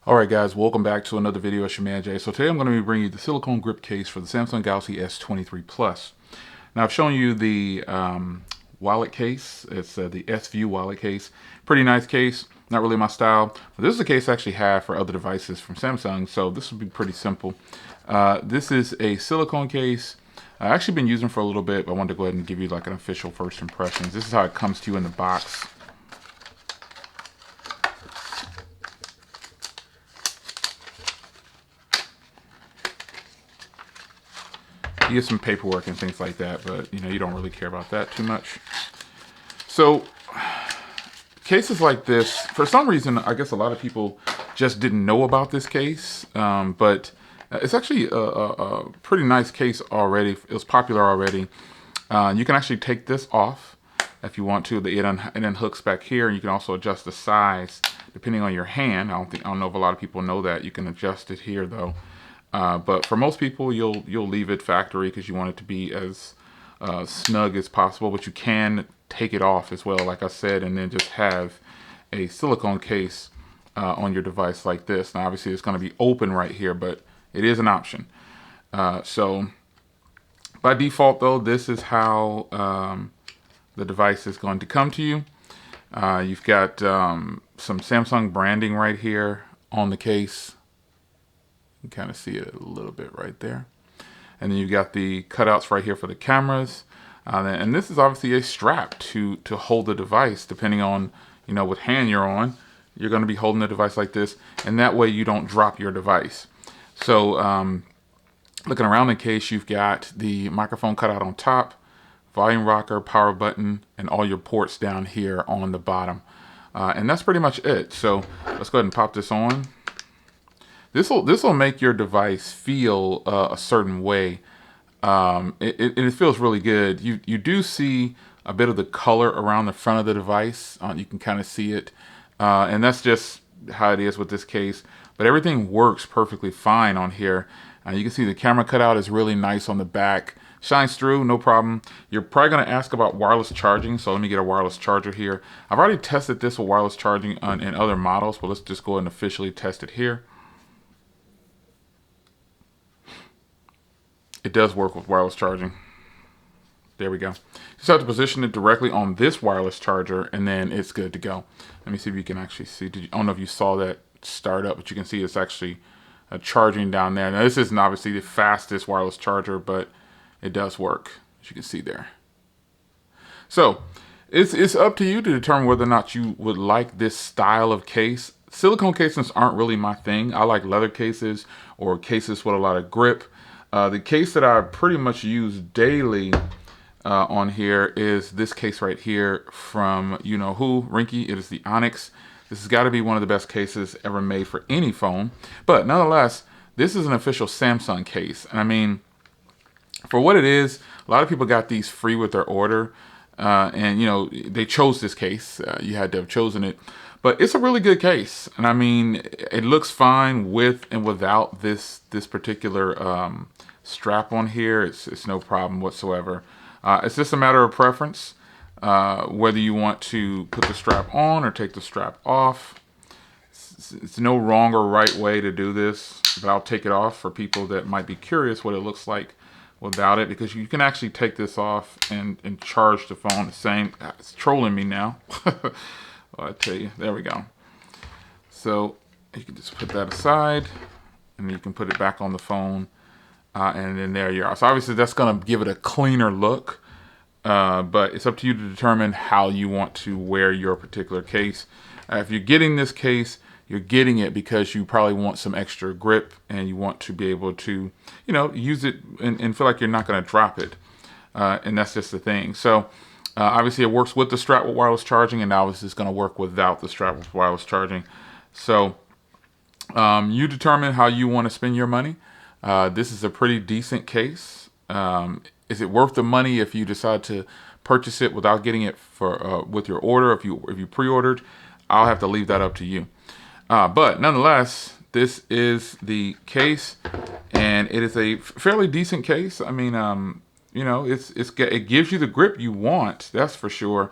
Alright guys, welcome back to another video. It's your man Jay. So today I'm going to be bringing you the silicone grip case for the Samsung Galaxy S23 Plus. Now I've shown you the wallet case. It's the S View wallet case. Pretty nice case, not really my style. But this is a case I actually have for other devices from Samsung, so this will be pretty simple. This is a silicone case. I've actually been using for a little bit, but I wanted to go ahead and give you like an official first impressions. This is how it comes to you in the box. You get some paperwork and things like that, but you don't really care about that too much. So cases like this, for some reason, I guess a lot of people just didn't know about this case, but it's actually a pretty nice case already. It was popular already. You can actually take this off if you want to. It then hooks back here, and you can also adjust the size depending on your hand. I don't know if a lot of people know that. You can adjust it here though. But for most people, you'll leave it factory because you want it to be as snug as possible. But you can take it off as well, like I said, and then just have a silicone case on your device like this. Now, obviously, it's going to be open right here, but it is an option. So by default, though, this is how the device is going to come to you. You've got some Samsung branding right here on the case. You can kind of see it a little bit right there. And then you've got the cutouts right here for the cameras. And this is obviously a strap to hold the device, depending on, what hand you're on. You're going to be holding the device like this, and that way you don't drop your device. So looking around the case, you've got the microphone cutout on top, volume rocker, power button, and all your ports down here on the bottom. And that's pretty much it. So let's go ahead and pop this on. This will make your device feel a certain way. It feels really good. You do see a bit of the color around the front of the device. You can kind of see it, and that's just how it is with this case. But everything works perfectly fine on here. You can see the camera cutout is really nice on the back. Shines through, no problem. You're probably going to ask about wireless charging, so let me get a wireless charger here. I've already tested this with wireless charging in other models, but let's just go ahead and officially test it here. It does work with wireless charging. There we go. Just have to position it directly on this wireless charger, and then it's good to go. Let me see if you can actually see. I don't know if you saw that start up, but you can see it's actually charging down there. Now, this isn't obviously the fastest wireless charger, but it does work, as you can see there. So it's up to you to determine whether or not you would like this style of case. Silicone cases aren't really my thing. I like leather cases or cases with a lot of grip. The case that I pretty much use daily on here is this case right here from you-know-who, Rinky. It is the Onyx. This has got to be one of the best cases ever made for any phone. But nonetheless, this is an official Samsung case. And I mean, for what it is, a lot of people got these free with their order. And, they chose this case. You had to have chosen it. But it's a really good case. And I mean, it looks fine with and without this particular strap on here. It's no problem whatsoever. It's just a matter of preference, whether you want to put the strap on or take the strap off. It's no wrong or right way to do this, but I'll take it off for people that might be curious what it looks like without it, because you can actually take this off and charge the phone the same. It's trolling me now. I tell you, there we go. So you can just put that aside, and you can put it back on the phone, and then there you are. So obviously that's going to give it a cleaner look, but it's up to you to determine how you want to wear your particular case. If you're getting this case, you're getting it because you probably want some extra grip, and you want to be able to, use it and feel like you're not going to drop it, and that's just the thing. So obviously it works with the strap with wireless charging, and obviously it's going to work without the strap with wireless charging. So you determine how you want to spend your money. This is a pretty decent case. Is it worth the money if you decide to purchase it without getting it for with your order? If you pre-ordered, I'll have to leave that up to you. But nonetheless, this is the case, and it is a fairly decent case. I mean, it gives you the grip you want. That's for sure.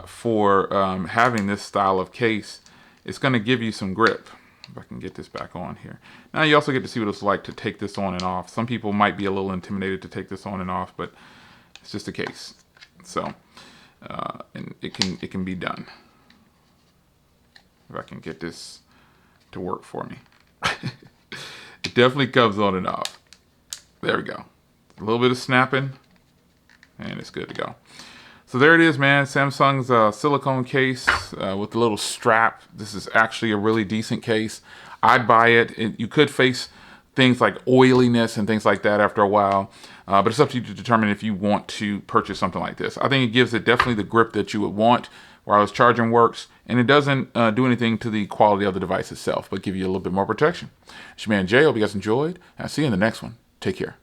For having this style of case, it's going to give you some grip. If I can get this back on here. Now you also get to see what it's like to take this on and off. Some people might be a little intimidated to take this on and off, but it's just a case. So, and it can be done. If I can get this to work for me. It definitely comes on and off. There we go. A little bit of snapping, and it's good to go. So there it is, man. Samsung's silicone case with a little strap. This is actually a really decent case. I'd buy it. You could face things like oiliness and things like that after a while, but it's up to you to determine if you want to purchase something like this. I think it gives it definitely the grip that you would want. Wireless charging works, and it doesn't do anything to the quality of the device itself, but give you a little bit more protection. It's your man Jay. Hope you guys enjoyed. I'll see you in the next one. Take care.